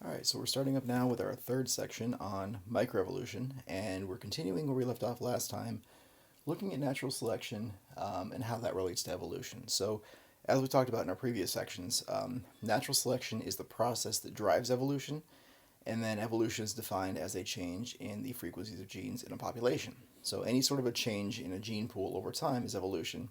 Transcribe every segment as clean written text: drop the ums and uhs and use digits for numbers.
Alright, so we're starting up now with our third section on microevolution, and we're continuing where we left off last time, looking at natural selection and how that relates to evolution. So, as we talked about in our previous sections, natural selection is the process that drives evolution, and then evolution is defined as a change in the frequencies of genes in a population. So, any sort of a change in a gene pool over time is evolution,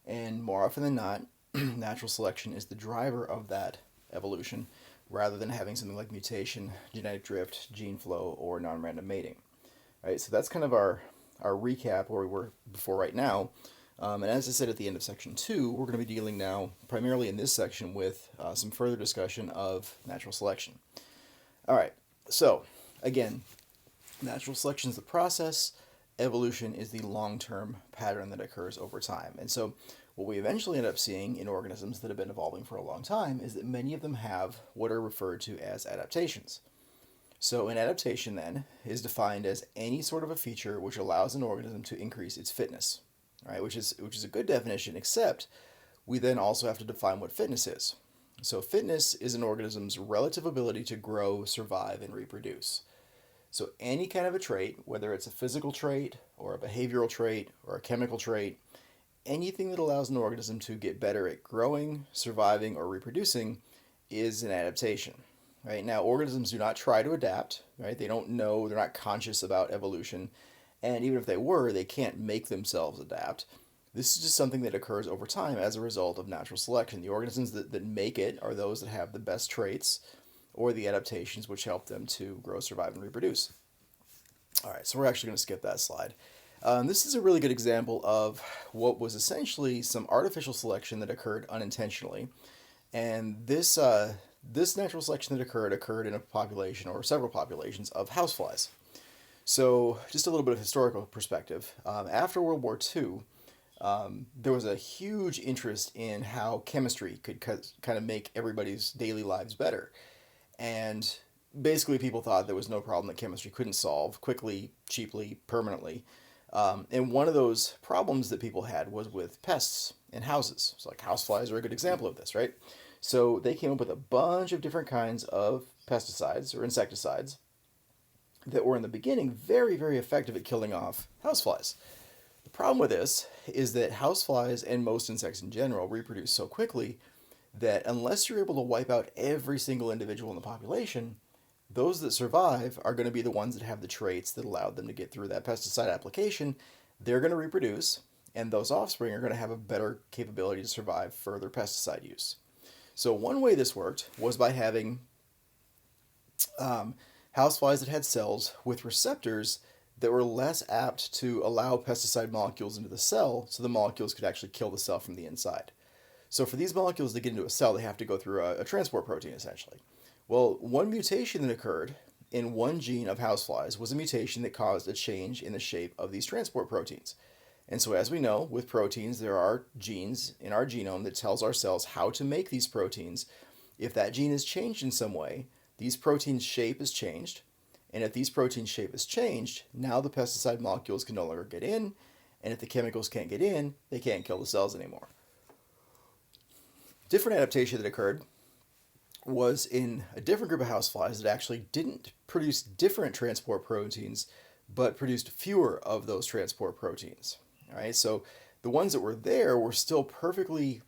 and more often than not, natural selection is the driver of that evolution rather than having something like mutation, genetic drift, gene flow, or non-random mating. Right, so that's kind of our recap where we were before right now. And as I said at the end of section 2, we're going to be dealing now primarily in this section with some further discussion of natural selection. All right, so again, natural selection is the process, evolution is the long-term pattern that occurs over time. And so what we eventually end up seeing in organisms that have been evolving for a long time is that many of them have what are referred to as adaptations. So an adaptation then is defined as any sort of a feature which allows an organism to increase its fitness, right? Which is a good definition, except we then also have to define what fitness is. So fitness is an organism's relative ability to grow, survive, and reproduce. So any kind of a trait, whether it's a physical trait or a behavioral trait or a chemical trait, anything that allows an organism to get better at growing, surviving, or reproducing is an adaptation. Right? Now, organisms do not try to adapt, right? They don't know, they're not conscious about evolution, and even if they were, they can't make themselves adapt. This is just something that occurs over time as a result of natural selection. The organisms that make it are those that have the best traits or the adaptations which help them to grow, survive, and reproduce. All right, so we're actually going to skip that slide. This is a really good example of what was essentially some artificial selection that occurred unintentionally. And this natural selection that occurred in a population or several populations of houseflies. So just a little bit of historical perspective. After World War II, there was a huge interest in how chemistry could kind of make everybody's daily lives better. And basically people thought there was no problem that chemistry couldn't solve quickly, cheaply, permanently. And one of those problems that people had was with pests in houses. So like houseflies are a good example of this, right? So they came up with a bunch of different kinds of pesticides or insecticides that were in the beginning very, very effective at killing off houseflies. The problem with this is that houseflies and most insects in general reproduce so quickly that unless you're able to wipe out every single individual in the population, those that survive are going to be the ones that have the traits that allowed them to get through that pesticide application. They're going to reproduce, and those offspring are going to have a better capability to survive further pesticide use. So one way this worked was by having houseflies that had cells with receptors that were less apt to allow pesticide molecules into the cell, so the molecules could actually kill the cell from the inside. So for these molecules to get into a cell, they have to go through a transport protein, essentially. Well, one mutation that occurred in one gene of houseflies was a mutation that caused a change in the shape of these transport proteins. And so as we know, with proteins, there are genes in our genome that tells our cells how to make these proteins. If that gene is changed in some way, these proteins' shape is changed. And if these proteins' shape is changed, now the pesticide molecules can no longer get in. And if the chemicals can't get in, they can't kill the cells anymore. Different adaptation that occurred was in a different group of houseflies that actually didn't produce different transport proteins, but produced fewer of those transport proteins. All right, so the ones that were there were still perfectly,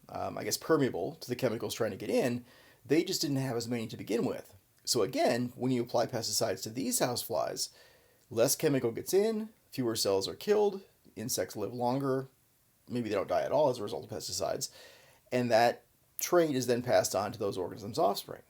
permeable to the chemicals trying to get in. They just didn't have as many to begin with. So again, when you apply pesticides to these houseflies, less chemical gets in, fewer cells are killed, insects live longer, maybe they don't die at all as a result of pesticides, and that trait is then passed on to those organisms' offspring.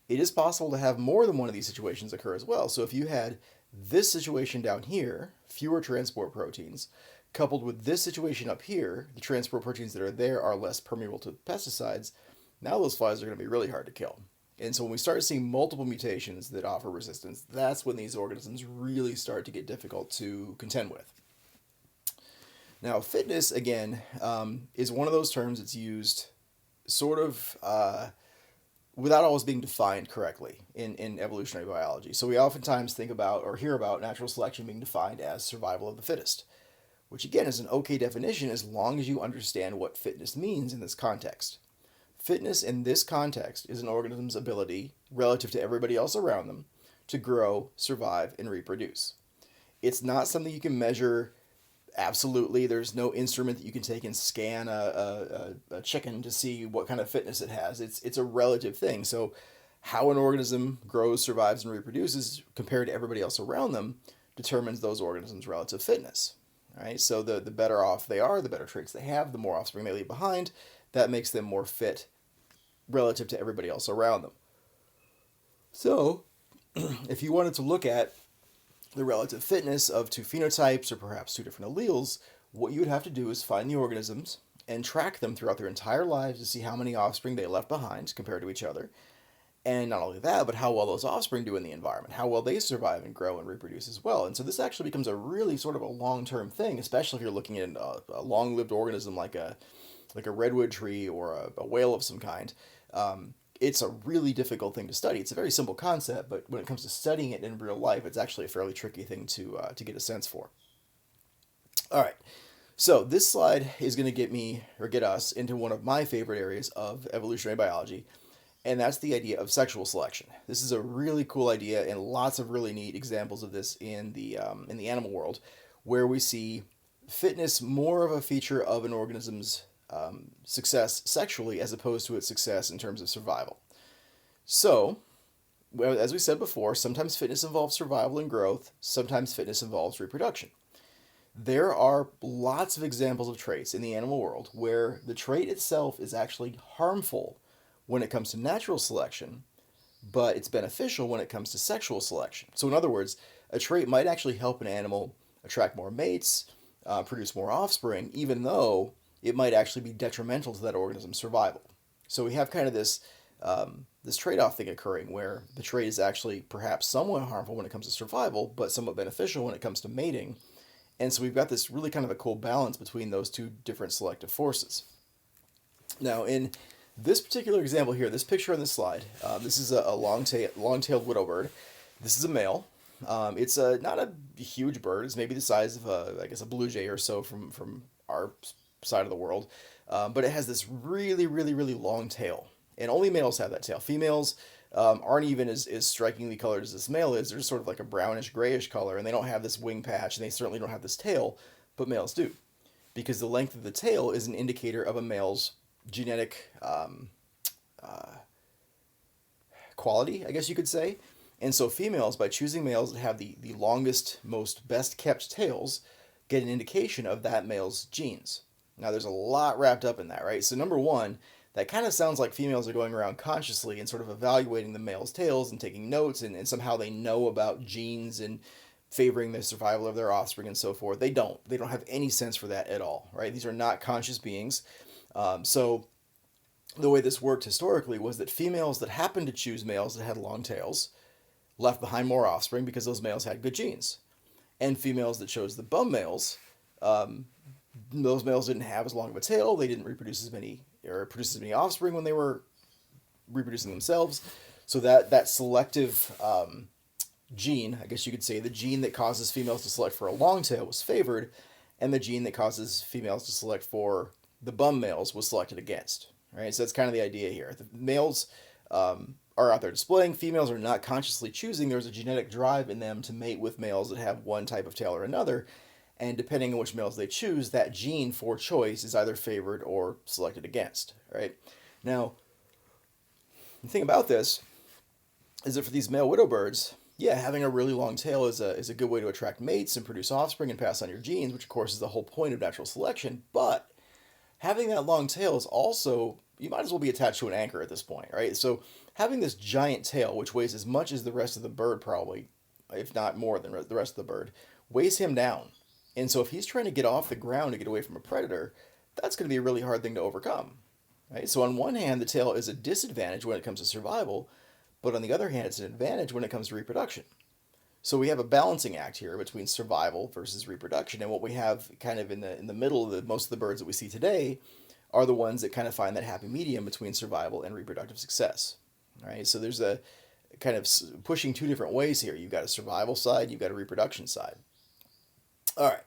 It is possible to have more than one of these situations occur as well. So if you had this situation down here, fewer transport proteins, coupled with this situation up here, the transport proteins that are there are less permeable to pesticides, now those flies are going to be really hard to kill. And so when we start seeing multiple mutations that offer resistance, that's when these organisms really start to get difficult to contend with. Now, fitness, again, is one of those terms that's used sort of without always being defined correctly in evolutionary biology. So we oftentimes think about or hear about natural selection being defined as survival of the fittest, which again is an okay definition as long as you understand what fitness means in this context. Fitness in this context is an organism's ability, relative to everybody else around them, to grow, survive, and reproduce. It's not something you can measure absolutely. There's no instrument that you can take and scan a chicken to see what kind of fitness it has. It's a relative thing. So how an organism grows, survives, and reproduces compared to everybody else around them determines those organisms' relative fitness. All right, so the better off they are, the better traits they have, the more offspring they leave behind, that makes them more fit relative to everybody else around them. So, if you wanted to look at the relative fitness of two phenotypes or perhaps two different alleles, what you would have to do is find the organisms and track them throughout their entire lives to see how many offspring they left behind compared to each other. And not only that, but how well those offspring do in the environment, how well they survive and grow and reproduce as well. And so this actually becomes a really sort of a long-term thing, especially if you're looking at a long-lived organism like a redwood tree or a whale of some kind. It's a really difficult thing to study. It's a very simple concept, but when it comes to studying it in real life, it's actually a fairly tricky thing to get a sense for. All right, so this slide is going to get us into one of my favorite areas of evolutionary biology, and that's the idea of sexual selection. This is a really cool idea, and lots of really neat examples of this in the animal world, where we see fitness more of a feature of an organism's success sexually as opposed to its success in terms of survival. So, well, as we said before, sometimes fitness involves survival and growth, sometimes fitness involves reproduction. There are lots of examples of traits in the animal world where the trait itself is actually harmful when it comes to natural selection, but it's beneficial when it comes to sexual selection. So in other words, a trait might actually help an animal attract more mates, produce more offspring, even though it might actually be detrimental to that organism's survival. So we have kind of this trade-off thing occurring where the trait is actually perhaps somewhat harmful when it comes to survival, but somewhat beneficial when it comes to mating. And so we've got this really kind of a cool balance between those two different selective forces. Now, in this particular example here, this picture on this slide, this is a long-tailed widowbird. This is a male. It's not a huge bird. It's maybe the size of a blue jay or so from our side of the world. But it has this really, really, really long tail. And only males have that tail. Females aren't even as strikingly colored as this male is. They're just sort of like a brownish, grayish color, and they don't have this wing patch, and they certainly don't have this tail, but males do. Because the length of the tail is an indicator of a male's genetic quality, I guess you could say. And so females, by choosing males that have the longest, most best-kept tails, get an indication of that male's genes. Now, there's a lot wrapped up in that, right? So number one, that kind of sounds like females are going around consciously and sort of evaluating the male's tails and taking notes, and somehow they know about genes and favoring the survival of their offspring and so forth. They don't. They don't have any sense for that at all, right? These are not conscious beings. So the way this worked historically was that females that happened to choose males that had long tails left behind more offspring because those males had good genes. And females that chose the bum males, those males didn't have as long of a tail. They didn't reproduce as many or produce as many offspring when they were reproducing themselves. So that selective gene, I guess you could say, the gene that causes females to select for a long tail was favored, and the gene that causes females to select for the bum males was selected against. Right? So that's kind of the idea here. The males are out there displaying. Females are not consciously choosing. There's a genetic drive in them to mate with males that have one type of tail or another. And depending on which males they choose, that gene for choice is either favored or selected against, right? Now, the thing about this is that for these male widow birds, yeah, having a really long tail is a good way to attract mates and produce offspring and pass on your genes, which of course is the whole point of natural selection. But having that long tail is also, you might as well be attached to an anchor at this point, right? So having this giant tail, which weighs as much as the rest of the bird probably, if not more than the rest of the bird, weighs him down. And so if he's trying to get off the ground to get away from a predator, that's going to be a really hard thing to overcome, right? So on one hand, the tail is a disadvantage when it comes to survival, but on the other hand, it's an advantage when it comes to reproduction. So we have a balancing act here between survival versus reproduction, and what we have kind of in the middle of most of the birds that we see today are the ones that kind of find that happy medium between survival and reproductive success, right? So there's a kind of pushing two different ways here. You've got a survival side, you've got a reproduction side. All right,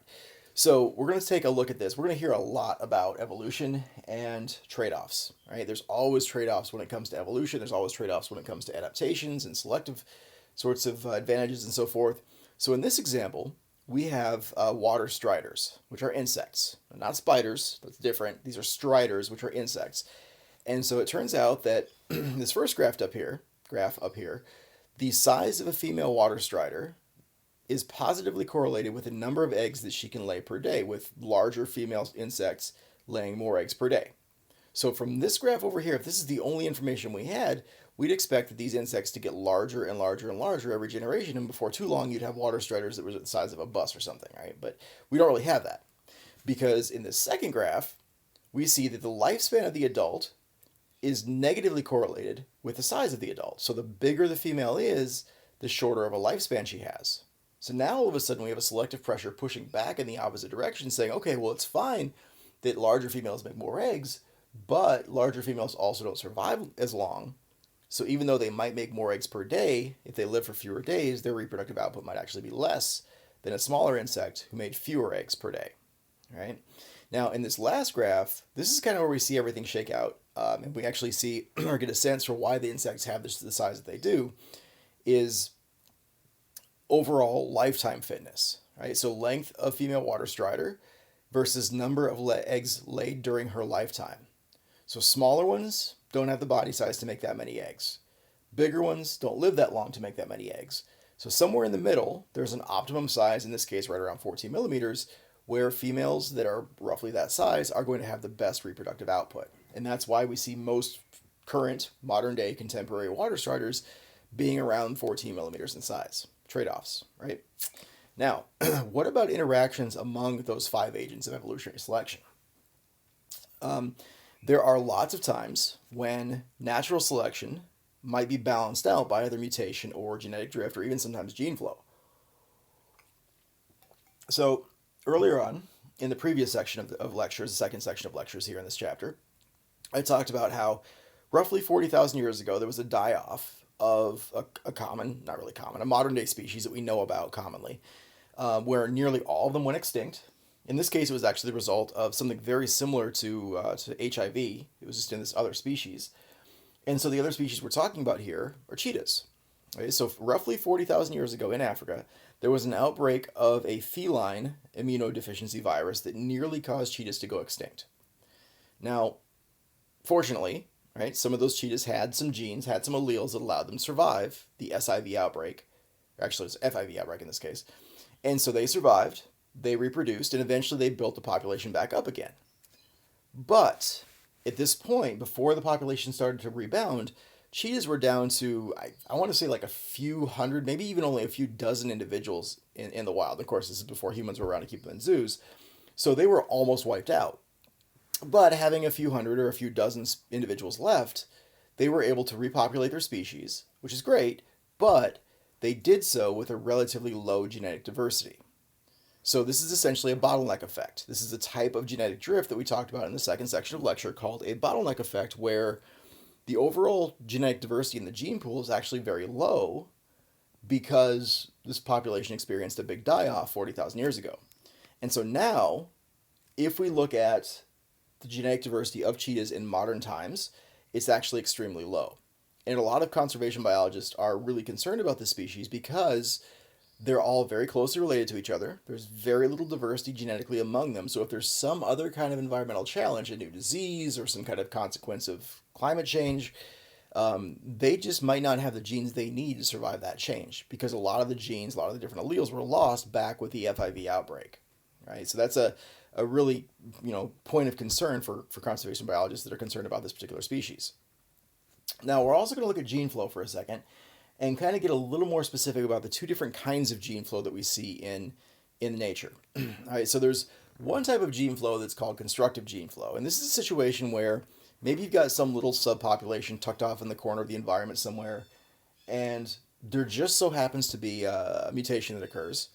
So we're going to take a look at this. We're going to hear a lot about evolution and trade-offs, right? There's always trade-offs when it comes to evolution. There's always trade-offs when it comes to adaptations and selective sorts of advantages and so forth. So in this example, we have water striders, which are insects. They're not spiders, that's different. These are striders, which are insects. And so it turns out that this first graph up here, the size of a female water strider is positively correlated with the number of eggs that she can lay per day, with larger female insects laying more eggs per day. So from this graph over here, if this is the only information we had, we'd expect that these insects to get larger and larger and larger every generation, and before too long you'd have water striders that were the size of a bus or something, right? But we don't really have that, because in this second graph, we see that the lifespan of the adult is negatively correlated with the size of the adult. So the bigger the female is, the shorter of a lifespan she has. So now all of a sudden we have a selective pressure pushing back in the opposite direction, saying, okay, well, it's fine that larger females make more eggs, but larger females also don't survive as long. So even though they might make more eggs per day, if they live for fewer days, their reproductive output might actually be less than a smaller insect who made fewer eggs per day, right? Now, in this last graph, this is kind of where we see everything shake out, and we actually see or get a sense for why the insects have the size that they do, is overall lifetime fitness, right? So length of female water strider versus number of eggs laid during her lifetime. So smaller ones don't have the body size to make that many eggs. Bigger ones don't live that long to make that many eggs. So somewhere in the middle, there's an optimum size, in this case right around 14 millimeters, where females that are roughly that size are going to have the best reproductive output. And that's why we see most current, modern day, contemporary water striders being around 14 millimeters in size. Trade-offs, right? Now, what about interactions among those 5 agents of evolutionary selection? There are lots of times when natural selection might be balanced out by either mutation or genetic drift, or even sometimes gene flow. So earlier on, in the previous section of lectures, the second section of lectures here in this chapter, I talked about how roughly 40,000 years ago there was a die-off of a common, not really common, a modern day species that we know about commonly, where nearly all of them went extinct. In this case, it was actually the result of something very similar to HIV. It was just in this other species. And so the other species we're talking about here are cheetahs. Okay? So roughly 40,000 years ago in Africa, there was an outbreak of a feline immunodeficiency virus that nearly caused cheetahs to go extinct. Now, fortunately, right, some of those cheetahs had some genes, had some alleles that allowed them to survive the SIV outbreak. Actually, it's FIV outbreak in this case. And so they survived, they reproduced, and eventually they built the population back up again. But at this point, before the population started to rebound, cheetahs were down to, I want to say like a few hundred, maybe even only a few dozen individuals in the wild. Of course, this is before humans were around to keep them in zoos. So they were almost wiped out. But having a few hundred or a few dozen individuals left, they were able to repopulate their species, which is great, but they did so with a relatively low genetic diversity. So this is essentially a bottleneck effect. This is a type of genetic drift that we talked about in the second section of lecture called a bottleneck effect, where the overall genetic diversity in the gene pool is actually very low because this population experienced a big die-off 40,000 years ago. And so now, if we look at the genetic diversity of cheetahs in modern times, it's actually extremely low. And a lot of conservation biologists are really concerned about this species because they're all very closely related to each other. There's very little diversity genetically among them. So if there's some other kind of environmental challenge, a new disease or some kind of consequence of climate change, they just might not have the genes they need to survive that change, because a lot of the genes, a lot of the different alleles were lost back with the FIV outbreak, right? So that's a really, point of concern for conservation biologists that are concerned about this particular species. Now, we're also going to look at gene flow for a second and kind of get a little more specific about the two different kinds of gene flow that we see in nature. All right, so there's one type of gene flow that's called constructive gene flow, and this is a situation where maybe you've got some little subpopulation tucked off in the corner of the environment somewhere, and there just so happens to be a mutation that occurs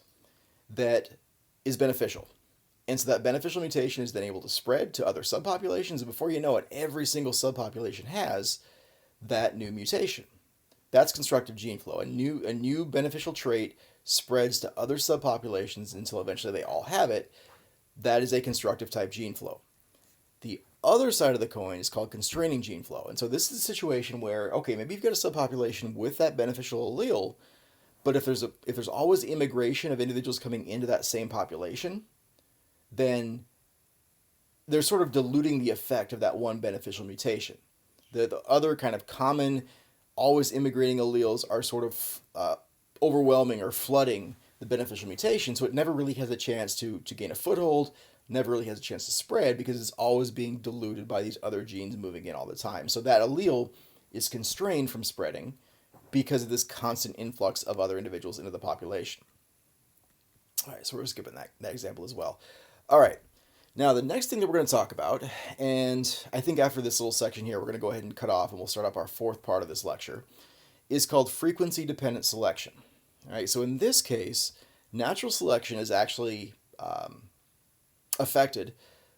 that is beneficial. And so that beneficial mutation is then able to spread to other subpopulations, and before you know it, every single subpopulation has that new mutation. That's constructive gene flow. A new beneficial trait spreads to other subpopulations until eventually they all have it. that is a constructive type gene flow. The other side of the coin is called constraining gene flow. And so this is a situation where, okay, maybe you've got a subpopulation with that beneficial allele, but if there's always immigration of individuals coming into that same population, then they're sort of diluting the effect of that one beneficial mutation. The other kind of common, always immigrating alleles are sort of overwhelming or flooding the beneficial mutation, so it never really has a chance to gain a foothold, never really has a chance to spread because it's always being diluted by these other genes moving in all the time. So that allele is constrained from spreading because of this constant influx of other individuals into the population. All right, so we're skipping that example as well. All right, now the next thing that we're going to talk about, and I think after this little section here, we're going to go ahead and cut off and we'll start up our fourth part of this lecture, is called frequency-dependent selection. All right, so in this case, natural selection is actually affected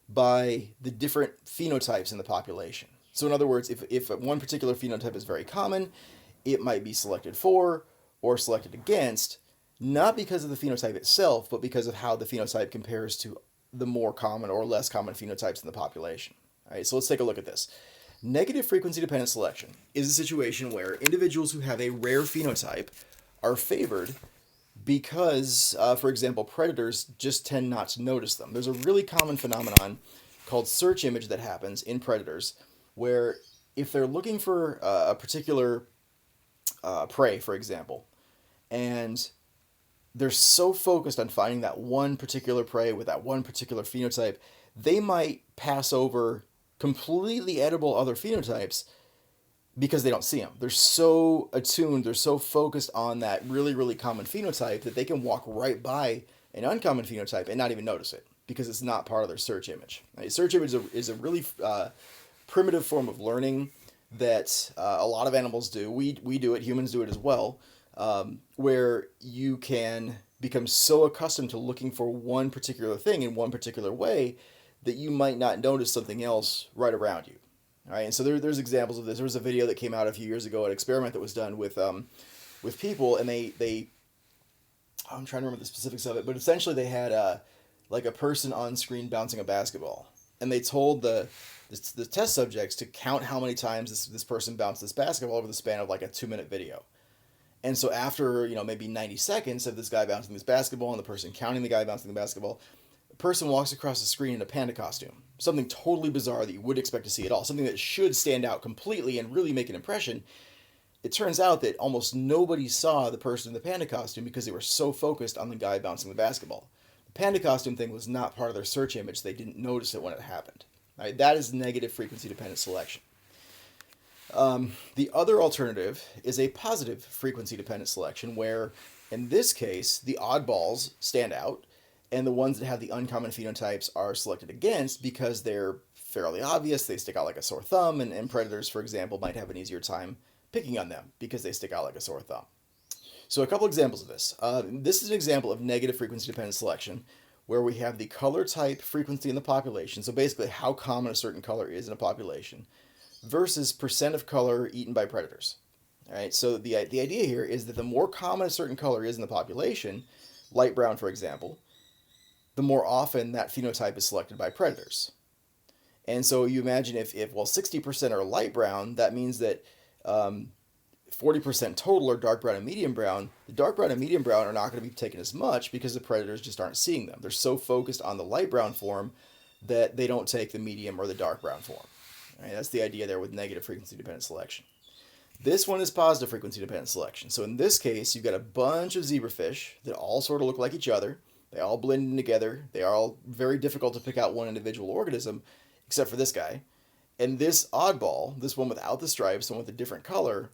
by the different phenotypes in the population. So in other words, if one particular phenotype is very common, it might be selected for or selected against, not because of the phenotype itself, but because of how the phenotype compares to the more common or less common phenotypes in the population. All right, so let's take a look at this. Negative frequency-dependent selection is a situation where individuals who have a rare phenotype are favored because, for example, predators just tend not to notice them. There's a really common phenomenon called search image that happens in predators where if they're looking for a particular prey, for example, and they're so focused on finding that one particular prey with that one particular phenotype, they might pass over completely edible other phenotypes because they don't see them. They're so attuned, they're so focused on that really, really common phenotype that they can walk right by an uncommon phenotype and not even notice it because it's not part of their search image. Right? Search image is a really primitive form of learning that a lot of animals do. We do it, humans do it as well, where you can become so accustomed to looking for one particular thing in one particular way that you might not notice something else right around you. All right, and so there's examples of this. There was a video that came out a few years ago, an experiment that was done with people, and they I'm trying to remember the specifics of it, but essentially they had like a person on screen bouncing a basketball, and they told the test subjects to count how many times this person bounced this basketball over the span of like a 2-minute video. And so after, maybe 90 seconds of this guy bouncing this basketball and the person counting the guy bouncing the basketball, a person walks across the screen in a panda costume. Something totally bizarre that you wouldn't expect to see at all. Something that should stand out completely and really make an impression. It turns out that almost nobody saw the person in the panda costume because they were so focused on the guy bouncing the basketball. The panda costume thing was not part of their search image. They didn't notice it when it happened. All right, that is negative frequency-dependent selection. The other alternative is a positive frequency-dependent selection where, in this case, the oddballs stand out and the ones that have the uncommon phenotypes are selected against because they're fairly obvious, they stick out like a sore thumb, and predators, for example, might have an easier time picking on them because they stick out like a sore thumb. So a couple examples of this. This is an example of negative frequency-dependent selection where we have the color type frequency in the population, so basically how common a certain color is in a population, versus percent of color eaten by predators. All right, so the idea here is that the more common a certain color is in the population, light brown for example, the more often that phenotype is selected by predators. And so you imagine if 60% are light brown, that means that 40% total are dark brown and medium brown. The dark brown and medium brown are not going to be taken as much because the predators just aren't seeing them. They're so focused on the light brown form that they don't take the medium or the dark brown form. All right, that's the idea there with negative frequency-dependent selection. This one is positive frequency-dependent selection. So in this case, you've got a bunch of zebrafish that all sort of look like each other. They all blend in together. They are all very difficult to pick out one individual organism, except for this guy. And this oddball, this one without the stripes, the one with a different color,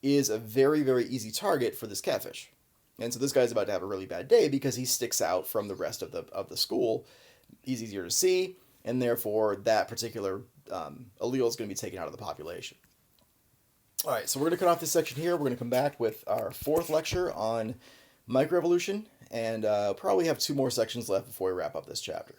is a very, very easy target for this catfish. And so this guy's about to have a really bad day because he sticks out from the rest of the school. He's easier to see, and therefore that particular allele is going to be taken out of the population. All right, so we're going to cut off this section here. We're going to come back with our fourth lecture on microevolution, and probably have 2 more sections left before we wrap up this chapter.